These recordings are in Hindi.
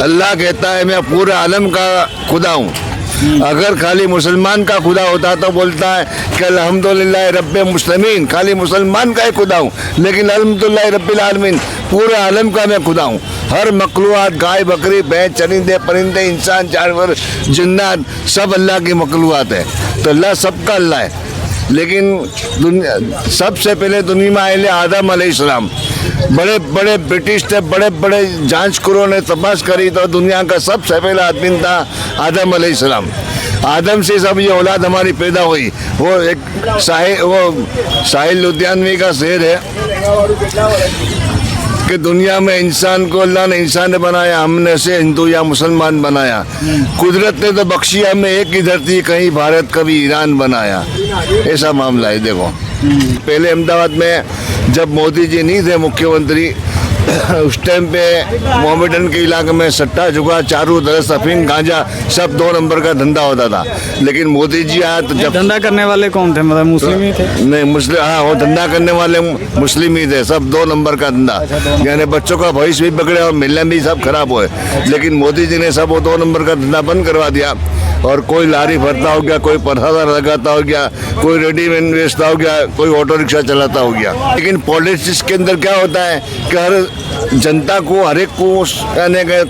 अल्लाह कहता है मैं पूरे आलम का खुदा हूँ। अगर खाली मुसलमान का खुदा होता तो बोलता है कि अल्हम्दुलिल्लाह रब्बे मुस्लिमीन, खाली मुसलमान का ही खुदा हूँ। लेकिन अल्हम्दुलिल्लाह रब्बिल आलमीन, पूरे आलम का मैं खुदा हूँ। हर मखलूक़ात, गाय बकरी भैंस चरिंदे परिंदे इंसान जानवर जिन्नात सब अल्लाह की मखलूक़ात है। तो अल्लाह सबका अल्लाह है। लेकिन दुनिया सबसे पहले दुनिया में आए आदम अलैहिस्सलाम, बड़े बड़े ब्रिटिश थे, बड़े बड़े जांचकरों ने तपास करी तो दुनिया का सबसे पहला आदमी था आदम अलैहिस्सलाम। आदम से सब ये औलाद हमारी पैदा हुई। वो एक साहिल लुधियानवी का शेर है कि दुनिया में इंसान को अल्लाह ने इंसान ने बनाया, हमने से हिंदू या मुसलमान बनाया। कुदरत ने तो बख्शी हमें एक ही धरती, कहीं भारत कभी ईरान बनाया। ऐसा मामला है। देखो पहले अहमदाबाद में जब मोदी जी नहीं थे मुख्यमंत्री, उस टाइम पे मोहम्मदन के इलाके में सट्टा जुगा चारू तरफ अफीम गांजा सब 2 नंबर का धंधा होता था। लेकिन मोदी जी आया तो जब धंधा करने वाले कौन थे, मतलब मुस्लिम ही थे? नहीं मुस्लिम, हाँ वो धंधा करने वाले मुस्लिम ही थे। सब 2 नंबर का धंधा, यानी बच्चों का भविष्य भी बिगड़े और मिलने भी सब खराब हुए। लेकिन मोदी जी ने सब वो 2 नंबर का धंधा बंद करवा दिया और कोई लारी भरता हो गया, कोई पराठा लगाता हो गया, कोई रेडीमेड बेचता हो गया, कोई ऑटो रिक्शा चलाता हो गया। लेकिन पॉलिटिक्स के अंदर क्या होता है कि हर जनता को, हर एक को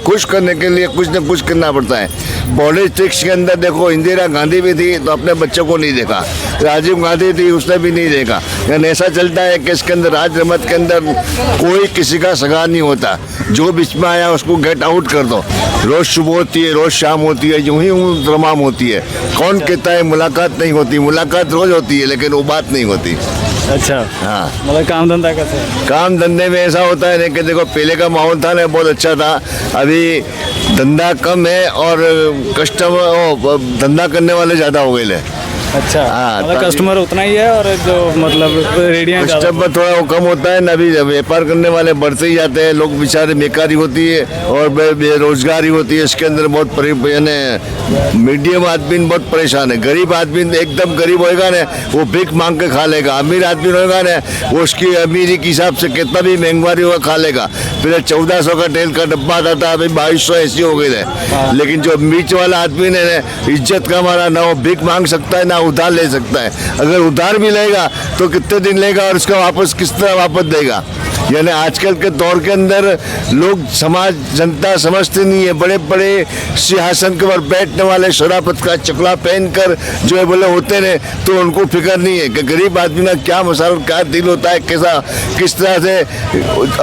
खुश करने के लिए कुछ न कुछ करना पड़ता है। पॉलिटिक्स के अंदर देखो, इंदिरा गांधी भी थी तो अपने बच्चों को नहीं देखा, राजीव गांधी थी उसने भी नहीं देखा। यानी ऐसा चलता है कि इसके अंदर राज रमत के अंदर कोई किसी का सगा नहीं होता। जो बीच में आया उसको गेट आउट कर दो। रोज सुबह होती है, रोज शाम होती है, यूं ही तमाम होती है। कौन कहता है मुलाकात नहीं होती? मुलाकात रोज होती है लेकिन वो बात नहीं होती। अच्छा, हाँ, मतलब काम धंधा कैसे है? काम धंधे में ऐसा होता है कि देखो पहले का माहौल था ना बहुत अच्छा था। अभी धंधा कम है और कस्टमर धंधा करने वाले ज़्यादा हो गए। अच्छा, हाँ, मतलब कस्टमर उतना ही है और जो मतलब रेडियाँ कस्टमर थोड़ा वो कम होता है ना। अभी व्यापार करने वाले बढ़ते ही जाते हैं। लोग बेचारे बेकारी होती है और बेरोजगारी होती है। इसके अंदर बहुत यानी मीडियम आदमी बहुत परेशान है। गरीब आदमी एकदम गरीब होएगा ना वो भीख मांग के खा लेगा। अमीर आदमी होएगा ना वो उसकी अमीरी के हिसाब से कितना भी महंगाई होगा खा लेगा। फिर 1400 का तेल का डब्बा आता था, अभी 2200 ऐसी हो गई है। लेकिन जो बीच वाला आदमी ने इज्जत का मारा ना वो भीख मांग सकता है ना उधार ले सकता है। अगर उधार भी लेगा तो कितने दिन लेगा और उसका वापस किस तरह वापस देगा। यानी आजकल के दौर के अंदर लोग, समाज, जनता समझते नहीं है। बड़े बड़े सिंहासन के ऊपर बैठने वाले शराफत का चकला पहनकर जो है बोले होते हैं तो उनको फिक्र नहीं है कि गरीब आदमी का क्या मसाला, क्या दिल होता है, कैसा किस तरह से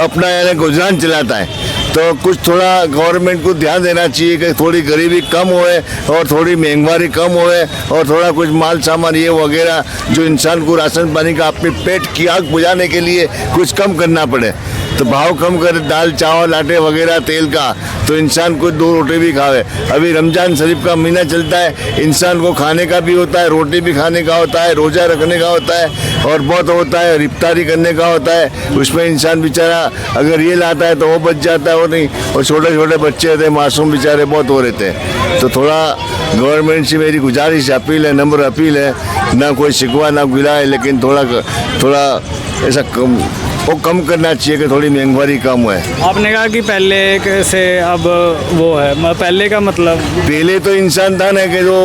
अपना यानी गुजरान चलाता है। तो कुछ थोड़ा गवर्नमेंट को ध्यान देना चाहिए कि थोड़ी गरीबी कम होए और थोड़ी महंगाई कम होए और थोड़ा कुछ माल सामान ये वगैरह जो इंसान को राशन पानी का अपने पेट की आग बुझाने के लिए कुछ कम करना पड़े। तो भाव कम करे, दाल चावल आटे वगैरह तेल का, तो इंसान को 2 रोटी भी खावे। अभी रमजान शरीफ का महीना चलता है, इंसान को खाने का भी होता है, रोटी भी खाने का होता है, रोज़ा रखने का होता है और बहुत होता है इफ्तारी करने का होता है। उसमें इंसान बेचारा अगर ये लाता है तो वो बच जाता है, वो नहीं। और छोटे छोटे बच्चे रहते हैं, मासूम बेचारे बहुत हो रहते हैं। तो थोड़ा गवर्नमेंट से मेरी गुजारिश अपील है, नम्र अपील है, ना कोई शिकवा ना गिला है, लेकिन थोड़ा ऐसा कम करना चाहिए कि थोड़ी महंगाई कम हुआ है। आपने कहा कि पहले से अब वो है, पहले का मतलब पहले तो इंसान था ना कि जो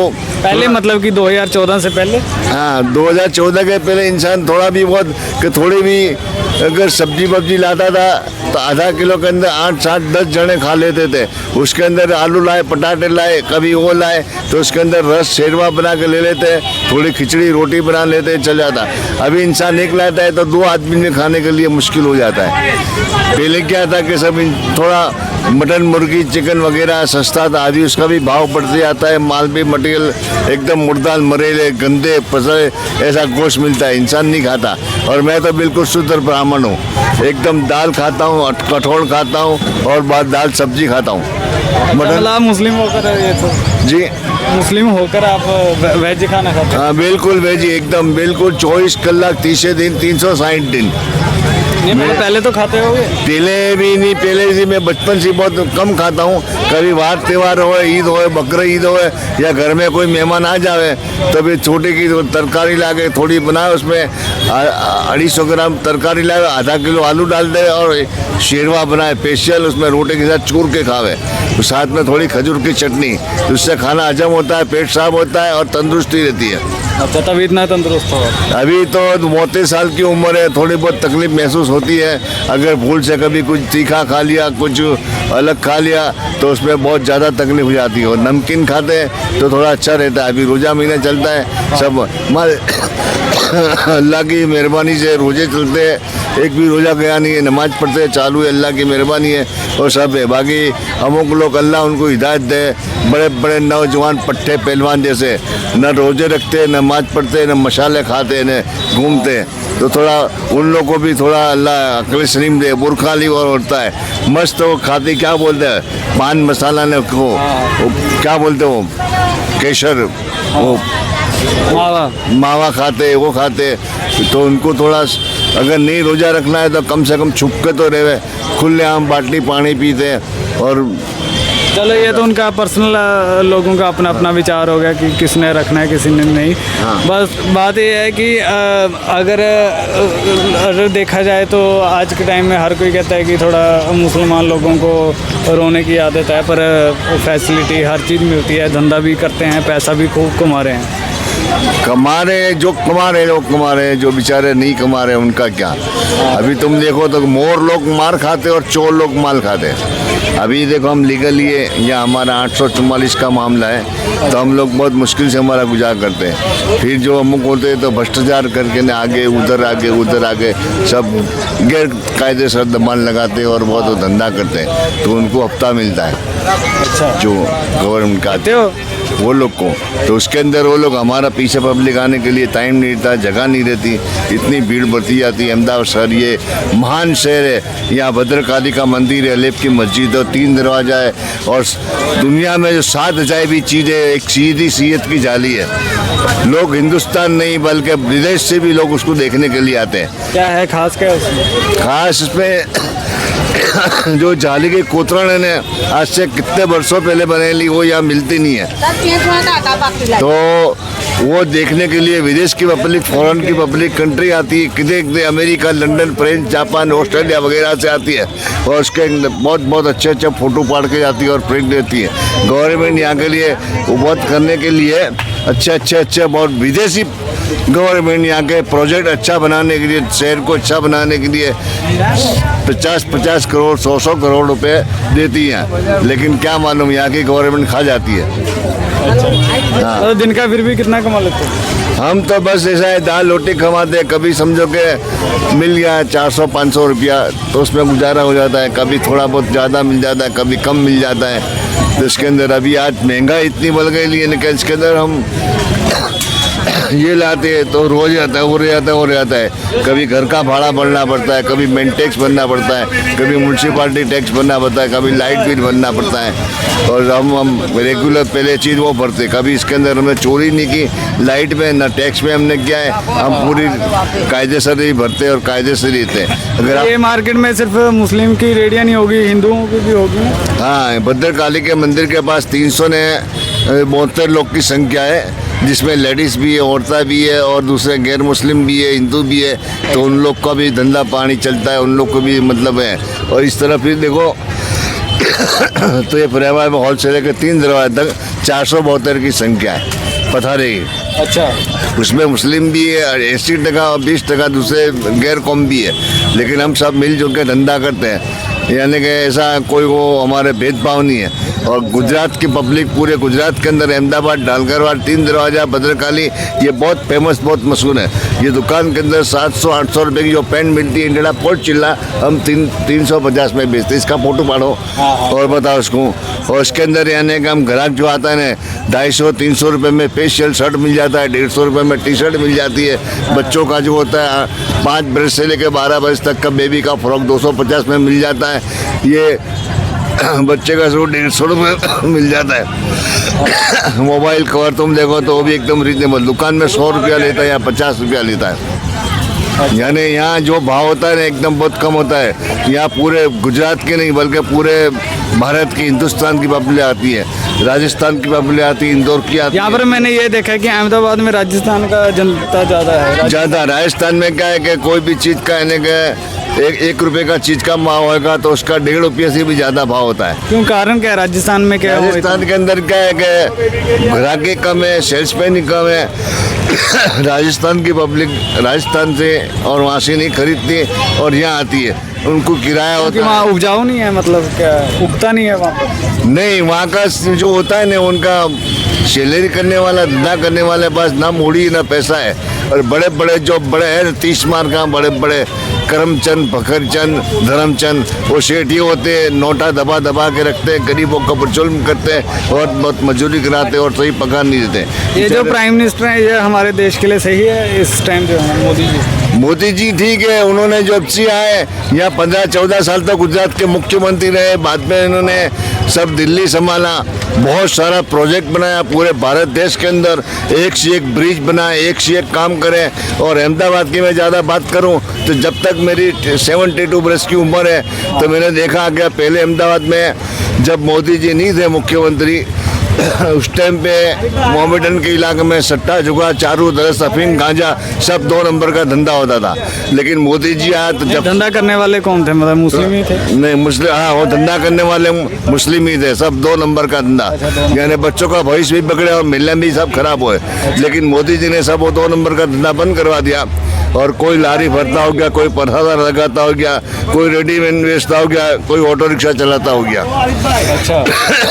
पहले मतलब कि 2014 से पहले, हाँ 2014 के पहले इंसान थोड़ा भी बहुत कि थोड़ी भी अगर सब्जी वब्जी लाता था तो आधा किलो के अंदर 8, 7, 10 जने खा लेते थे। उसके अंदर आलू लाए, पटाटे लाए, कभी वो लाए तो उसके अंदर रस शेरवा बना के ले लेते, थोड़ी खिचड़ी रोटी बना लेते, चल जाता। अभी इंसान एक लाता है तो 2 आदमी में खाने के लिए मुश्किल हो जाता है। पहले क्या था कि सब थोड़ा मटन मुर्गी चिकन वगैरह सस्ता था, अभी उसका भी भाव बढ़ते जाता है। माल भी मटेरियल एकदम मुर्दाल मरेले गंदे पसले ऐसा गोश्त मिलता है, इंसान नहीं खाता। और मैं तो बिल्कुल शुद्ध ब्राह्मण हूँ, एकदम दाल खाता हूँ, कठोल खाता हूँ और बाद दाल सब्जी खाता हूँ। मतलब मुस्लिम होकर ये तो जी, मुस्लिम होकर आप वेज खाना खाते हैं? हाँ बिल्कुल वेज, एकदम बिल्कुल 24 कलाक 30 दिन 360 दिन। नहीं मतलब पहले तो खाते होगे? पहले भी नहीं, पहले से मैं बचपन से बहुत कम खाता हूँ। कभी वार त्यौहार हो, ईद हो, बकरा ईद हो या घर में कोई मेहमान आ जावे तो भी छोटे की तरकारी ला के थोड़ी बनाए, उसमें 250 ग्राम तरकारी लाए, आधा किलो आलू डाल दे और शेरवा बनाए स्पेशल, उसमें रोटी के साथ चूर के खावे। तो साथ में थोड़ी खजूर की चटनी, उससे खाना हजम होता है, पेट साफ होता है और तंदुरुस्ती रहती है। अच्छा, तभी इतना तंदुरुस्त हो। अभी तो 32 साल की उम्र है, थोड़ी बहुत तकलीफ महसूस होती है। अगर भूल से कभी कुछ तीखा खा लिया, कुछ अलग खा लिया तो उसमें बहुत ज़्यादा तकलीफ हो जाती है। और नमकीन खाते हैं तो थोड़ा अच्छा रहता है। अभी रोज़ा महीना चलता है, सब हमारे अल्लाह की मेहरबानी से रोजे चलते हैं, एक भी रोज़ा गया नहीं है, नमाज पढ़ते हैं, चालू है, अल्लाह की मेहरबानी है और सब है। बाकी अमुक लोग अल्लाह उनको हिदायत दे, बड़े बड़े नौजवान पट्टे पहलवान जैसे न रोजे रखते, न नमाज पढ़ते, न मसाले खाते, न घूमते, तो थोड़ा उन लोगों को भी थोड़ा अल्लाह अकल सलीम दे। बुरखा ली और होता है मस्त, वो खाते क्या बोलते हैं, पान मसाला ने को क्या बोलते वो केसर, वो मावा खाते, वो खाते, तो उनको थोड़ा अगर नहीं रोज़ा रखना है तो कम से कम छुप के तो रहे, खुले आम बाटली पानी पीते। और चलो, ये तो उनका पर्सनल लोगों का अपना अपना विचार हो गया कि किसने रखना है, किसी ने नहीं। बस बात ये है कि अगर देखा जाए तो आज के टाइम में हर कोई कहता है कि थोड़ा मुसलमान लोगों को रोने की आदत है, पर फैसिलिटी हर चीज़ मिलती है, धंधा भी करते हैं, पैसा भी खूब कमा रहे हैं। कमा रहे, जो कमा रहे लोग कमा रहे हैं, जो बेचारे नहीं कमा रहे उनका क्या। अभी तुम देखो तो मोर लोग मार खाते और चोर लोग माल खाते। अभी देखो हम लीगल या हमारा 844 का मामला है, तो हम लोग बहुत मुश्किल से हमारा गुजार करते हैं। फिर जो अमुक होते हैं तो भ्रष्टाचार करके न आगे उधर आगे सब गैर कायदे से दबान लगाते और बहुत धंधा करते हैं, तो उनको हफ्ता मिलता है। अच्छा, जो गवर्नमेंट का आते हो वो लोग को, तो उसके अंदर वो लोग हमारा पीछे पब्लिक आने के लिए टाइम नहीं रहता, जगह नहीं रहती, इतनी भीड़ बढ़ती जाती है। अहमदाबाद शहर ये महान शहर है, यहाँ भद्रकाली का मंदिर है, अलेप की मस्जिद है, 3 दरवाजा है, और दुनिया में जो 7 अजायबी चीज़ें, एक सीधी सीयत की जाली है। लोग हिंदुस्तान नहीं बल्कि विदेश से भी लोग उसको देखने के लिए आते हैं। क्या है खास, क्या उसमें खास इसमें जो जाली की कोतरण है ना, आज से कितने वर्षों पहले बनेली, वो यहाँ मिलती नहीं है, तो वो देखने के लिए विदेश की पब्लिक, फॉरेन की पब्लिक कंट्री आती है, कितने America, London, France, Japan, Australia वगैरह से आती है, और उसके बहुत अच्छे फोटो पाड़ के जाती है और प्रिंट देती है। गवर्नमेंट यहाँ के लिए वो बहुत करने के लिए अच्छे बहुत विदेशी गवर्नमेंट यहाँ के प्रोजेक्ट अच्छा बनाने के लिए, शहर को अच्छा बनाने के लिए 50 करोड़ 100 करोड़ रुपए देती हैं, लेकिन क्या मालूम यहाँ की गवर्नमेंट खा जाती है। हाँ। तो दिन का फिर भी कितना कमा लेते हैं? हम तो बस ऐसा है, दाल रोटी कमाते, कभी समझो कि मिल गया 400-500 रुपया तो उसमें गुजारा हो जाता है, कभी थोड़ा बहुत ज़्यादा मिल जाता है, कभी कम मिल जाता है। तो इसके अंदर अभी आज महंगाई इतनी बढ़ गई है कि इसके अंदर हम ये लाते हैं तो रोज आता है, वो रह जाता है। कभी घर का भाड़ा भरना पड़ता है, कभी मेन टैक्स भरना पड़ता है, कभी म्यूनसिपालिटी टैक्स भरना पड़ता है, कभी लाइट बिल भरना पड़ता है। और हम रेगुलर पहले चीज़ वो भरते, कभी इसके अंदर हमने चोरी नहीं की, लाइट में ना टैक्स में हमने किया है, हम पूरी कायदे से ही भरते और कायदे से रहते हैं। अगर ये मार्केट में सिर्फ मुस्लिम की रेडियाँ नहीं होगी, हिंदुओं की भी होगी। हाँ, भद्रकाली के मंदिर के पास 372 लोग की संख्या है, जिसमें लेडीज़ भी है, औरतें भी है, और दूसरे गैर मुस्लिम भी है, हिंदू भी है, तो उन लोग का भी धंधा पानी चलता है, उन लोग को भी मतलब है। और इस तरह फिर देखो तो ये परिवार में हॉल से लेकर 3 दरवाजे तक 472 की संख्या है पथारे की। अच्छा, उसमें मुस्लिम भी है, 80% और 20% दूसरे गैर कौम भी है, लेकिन हम सब मिलजुल के धंधा करते हैं, यानी कि ऐसा कोई वो हमारे भेदभाव नहीं है। और गुजरात की पब्लिक, पूरे गुजरात के अंदर अहमदाबाद, ढालगरवाड़, 3 दरवाजा, भद्रकाली, ये बहुत फेमस, बहुत मशहूर है। ये दुकान के अंदर 700-800 रुपये की जो पेंट मिलती है, इंडिया पोर्ट चिल्ला, हम 350 में बेचते। इसका फोटो पाड़ो और बताओ उसको। और इसके अंदर यानी कि हम ग्राहक जो आता है ना, 250-300 रुपये में फेशियल शर्ट मिल जाता है, 150 रुपये में टी शर्ट मिल जाती है। बच्चों का जो होता है 5 बरस से लेकर 12 बरस तक का बेबी का फ्रॉक 250 में मिल जाता है। ये बच्चे का सूट 150 रुपये मिल जाता है। मोबाइल कवर तुम देखो तो वो भी एकदम रीजनेबल, दुकान में 100 रुपया लेता है या 50 रुपया लेता है। यानी यहाँ जो भाव होता है ना एकदम बहुत कम होता है। यहाँ पूरे गुजरात के नहीं बल्कि पूरे भारत की, हिंदुस्तान की पब्लिक आती है, राजस्थान की पब्लिक आती है, इंदौर की आती है। यहाँ पर मैंने ये देखा है कि अहमदाबाद में राजस्थान का जनता ज़्यादा है। ज़्यादा राजस्थान में क्या है कि कोई भी चीज़ का यानी कि एक रुपए का चीज का भाव होगा तो उसका 1.5 रुपये से भी ज्यादा भाव होता है। क्यों, कारण क्या है राजस्थान में? क्या है राजस्थान के अंदर क्या है कि ग्राहकी कम है, सेल्समैन ही कम है। राजस्थान की पब्लिक राजस्थान से और वहाँ से नहीं खरीदती और यहाँ आती है, उनको किराया क्योंकि होता वहाँ उपजाऊ नहीं है, मतलब क्या उगता नहीं है वहाँ पर? नहीं, वहाँ का जो होता है ना, उनका सैलरी करने वाला, धंधा करने वाले पास ना मूड़ी ना पैसा है। और बड़े बड़े जो बड़े हैं 30 मार का बड़े बड़े करमचंद, फखरचंद, धर्मचंद, वो सेठ ये होते हैं, नोटा दबा दबा के रखते हैं, गरीबों का जुल्म करते हैं और बहुत मजदूरी कराते हैं और सही पगार नहीं देते। ये जो प्राइम मिनिस्टर है ये हमारे देश के लिए सही है इस टाइम जो है मोदी जी? मोदी जी ठीक है, उन्होंने जब से आए यहाँ 15-14 साल तक गुजरात के मुख्यमंत्री रहे, बाद में इन्होंने सब दिल्ली संभाला, बहुत सारा प्रोजेक्ट बनाया पूरे भारत देश के अंदर, एक से एक ब्रिज बनाए, एक से एक काम करे। और अहमदाबाद की मैं ज़्यादा बात करूं तो जब तक मेरी 72 वर्ष की उम्र है तो मैंने देखा कि पहले अहमदाबाद में जब मोदी जी नहीं थे मुख्यमंत्री उस टाइम पे मोहम्मदन के इलाके में सट्टा जुगा, चारू दरस, अफीम, गांजा सब 2 नंबर का धंधा होता था। लेकिन मोदी जी आया तो जब धंधा करने वाले कौन थे, मतलब मुस्लिम ही थे? नहीं, मुस्लिम, हाँ, वो धंधा करने वाले मुस्लिम ही थे, सब 2 नंबर का धंधा, यानी बच्चों का भविष्य भी बिगड़े और मिलने भी सब खराब हुए। लेकिन मोदी जी ने सब वो 2 नंबर का धंधा बंद करवा दिया और कोई लारी भरता हो गया, कोई पराठा लगाता हो गया, कोई रेडीमेड बेचता हो गया, कोई ऑटो रिक्शा चलाता हो गया। अच्छा।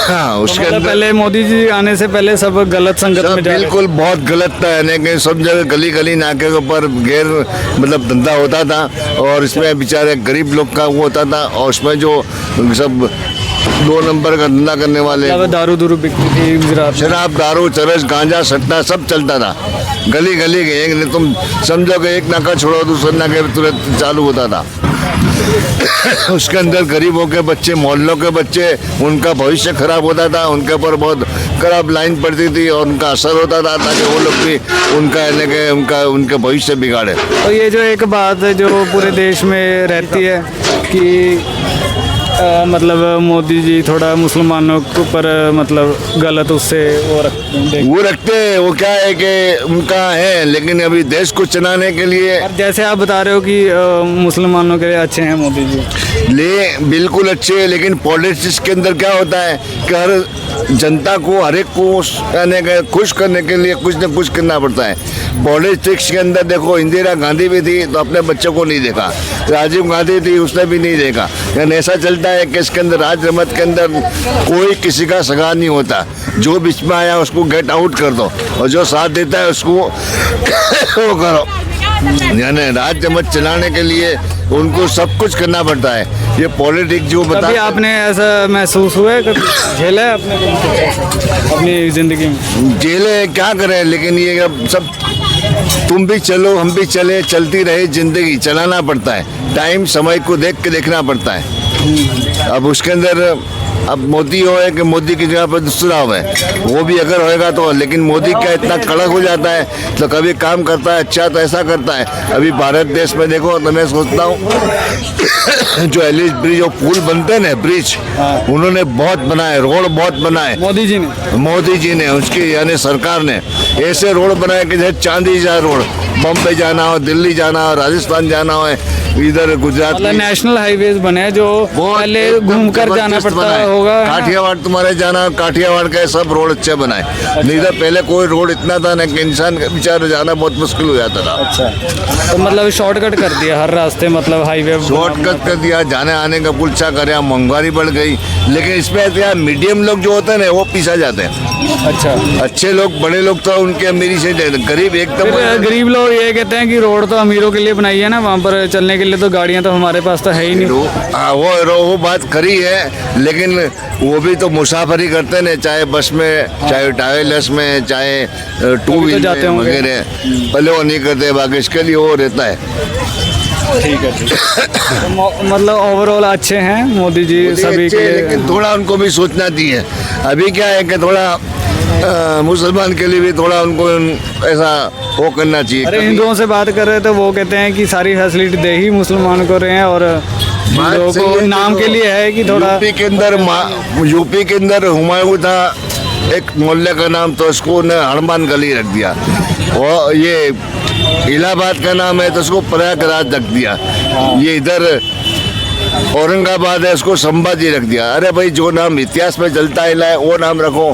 हाँ, उसके मतलब अंदर पहले मोदी जी आने से पहले सब गलत संगत में जा रहे थे। बिल्कुल बहुत गलत था, यानी कि सब जगह गली गली नाके के ऊपर गैर मतलब धंधा होता था और इसमें बेचारे गरीब लोग का वो होता था और उसमें जो सब 2 नंबर का धंधा करने वाले, दारू दूरू बिकती थी गुजरात में। शराब, दारू, चरस, गांजा, सट्टा सब चलता था गली गली के। एक तुम समझो कि एक नाका छोड़ो दूसरे नाके पे तुरंत चालू होता था। उसके अंदर गरीबों के बच्चे, मोहल्लों के बच्चे, उनका भविष्य खराब होता था, उनके ऊपर बहुत खराब लाइन पड़ती थी और उनका असर होता था ताकि वो लोग भी उनका यानी कि उनका भविष्य बिगाड़े। तो ये जो एक बात है जो पूरे देश में रहती है कि मतलब मोदी जी थोड़ा मुसलमानों के ऊपर मतलब गलत उससे वो रखते हैं। वो क्या है कि उनका है, लेकिन अभी देश को चलाने के लिए, जैसे आप बता रहे हो कि मुसलमानों के लिए अच्छे हैं मोदी जी, बिल्कुल अच्छे हैं, लेकिन पॉलिटिक्स के अंदर क्या होता है कि हर जनता को, हर एक को यानी कि खुश करने के लिए कुछ न कुछ करना पड़ता है। पॉलिटिक्स के अंदर देखो, इंदिरा गांधी भी थी तो अपने बच्चों को नहीं देखा, राजीव गांधी थी उसने भी नहीं देखा, यानी ऐसा चलता है कि इसके अंदर राज रमत के अंदर कोई किसी का सगा नहीं होता। जो बीच में आया उसको गेट आउट कर दो और जो साथ देता है उसको वो करो। यानी राज रमत चलाने के लिए उनको सब कुछ करना पड़ता है। ये पॉलिटिक्स जो बता, आपने ऐसा महसूस हुआ है कभी, झेला है अपनी जिंदगी में? झेले क्या करें, लेकिन ये अब सब तुम भी चलो हम भी चले, चलती रहे जिंदगी, चलाना पड़ता है। टाइम समय को देख के देखना पड़ता है। अब उसके अंदर अब मोदी हो है कि मोदी की जगह पर दूसरा हो है, वो भी अगर होएगा तो, लेकिन मोदी क्या इतना कड़क हो जाता है तो कभी काम करता है अच्छा तो ऐसा करता है। अभी भारत देश में देखो तो मैं सोचता हूँ जो एलिस ब्रिज और पुल बनते हैं ना, ब्रिज उन्होंने बहुत बनाए, रोड बहुत बनाए मोदी जी ने उसकी यानी सरकार ने ऐसे रोड बनाए कि जैसे चांदी जा रोड, बम्बई जाना हो, दिल्ली जाना हो, राजस्थान जाना हो, इधर गुजरात में नेशनल हाईवेज बने जो पहले घूम कर जाना पड़ता होगा। काठियावाड़ तुम्हारे जाना, काठियावाड़ के सब रोड अच्छे बनाए। नहीं तो पहले कोई रोड इतना था ना कि इंसान का बेचारा जाना बहुत मुश्किल हो जाता था। अच्छा, तो मतलब शॉर्टकट कर दिया हर रास्ते, मतलब हाईवे शॉर्टकट कर दिया, जाने आने का पुलचा करे, महंगाई बढ़ गई। लेकिन इसमें मीडियम लोग जो होते हैं ना वो पीछा जाते हैं। अच्छा, अच्छे लोग, बड़े लोग तो उनके अमीरी से, गरीब एकदम गरीब लोग ये कहते हैं कि रोड तो अमीरों के लिए बनाई है ना, वहाँ पर चलने के लिए तो गाड़ियाँ तो हमारे पास तो है ही नहीं। वो बात खरी है, लेकिन वो भी तो मुसाफरी करते हैं, चाहे बस में, चाहे ट्रैवलर्स में, चाहे टू व्हीलर वगैरह, पहले वो नहीं करते, बाकी इसके लिए वो रहता है। ठीक है, तो मतलब ओवरऑल अच्छे हैं मोदी जी सभी के, लेकिन थोड़ा उनको भी सोचना चाहिए। अभी क्या है कि थोड़ा मुसलमान के लिए भी थोड़ा उनको ऐसा वो करना चाहिए। अरे हिंदुओं से बात कर रहे तो वो कहते हैं कि सारी फैसिलिटी दे ही मुसलमान को रहे हैं और हिंदुओं को नाम के लिए है कि थोड़ा। यूपी के अंदर हुमायूं था एक मोहल्ले का नाम, तो उसको ने हनुमान गली रख दिया। और ये इलाहाबाद का नाम है तो उसको प्रयागराज रख दिया। ये इधर औरंगाबाद है, उसको संभाजी रख दिया। अरे भाई, जो नाम इतिहास में चलता है वो नाम रखो।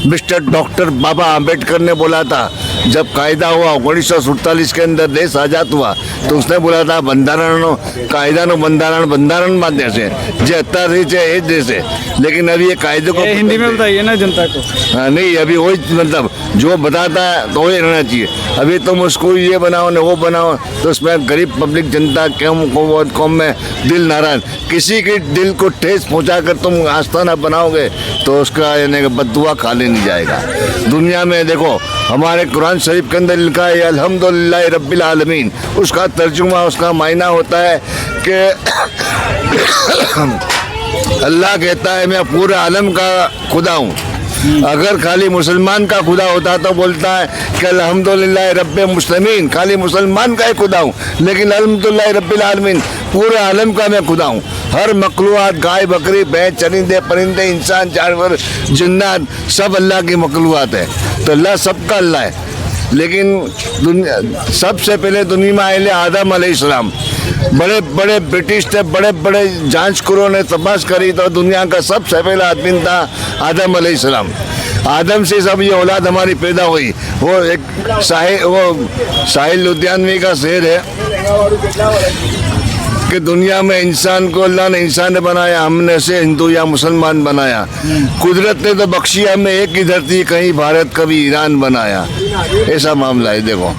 मिस्टर डॉक्टर बाबा आम्बेडकर ने बोला था, जब कायदा हुआ 1947 के अंदर देश आजाद हुआ, तो उसने बोला था બંધારણનો કાયદાનું બંધારણ બાંધે છે જે અત્યારથી છે એ જ દેશે। लेकिन अभी ये कायदे को ये हिंदी में बताइए ना जनता को। हाँ, नहीं, अभी वही मतलब जो बताता है तो वही रहना चाहिए। अभी तुम उसको ये बनाओ ना वो बनाओ, तो उसमें गरीब पब्लिक जनता कौम में दिल नाराज, किसी के दिल को ठेस पहुंचा कर तुम आस्थाना बनाओगे तो उसका यानी बददुआ खा लेने जाएगा। दुनिया में देखो, हमारे कुरान शरीफ के अंदर लिखा है अल्हम्दुलिल्लाह रब्बिल आलमीन। उसका तर्जुमा, उसका मायना होता है कि अल्लाह कहता है मैं पूरे आलम का खुदा हूँ। अगर खाली मुसलमान का खुदा होता तो बोलता है कि अल्हम्दुलिल्लाह रब्बिल मुस्लिमीन, खाली मुसलमान का ही खुदा हूँ। लेकिन अल्हम्दुलिल्लाह रब्बिल आलमीन, पूरे आलम का मैं खुदा हूँ। हर मखलूक़ात, गाय बकरी भैंस चरिंदे परिंदे इंसान जानवर जिन्नात सब अल्लाह की मखलूक़ात है। तो अल्लाह सबका अल्लाह है। लेकिन सबसे पहले दुनिया में आए आदम अलैहिस्सलाम, बड़े बड़े ब्रिटिश थे, बड़े बड़े जांचकरों ने तपास करी तो दुनिया का सबसे पहला आदमी था आदम अलैहिस्सलाम। आदम से सब ये औलाद हमारी पैदा हुई। वो एक साहिल लुधियानवी का शेर है कि दुनिया में इंसान को अल्लाह ने इंसान बनाया, हमने से हिंदू या मुसलमान बनाया। कुदरत ने तो बख्शी हमें एक ही धरती, कहीं भारत कभी ईरान बनाया। ऐसा मामला है देखो।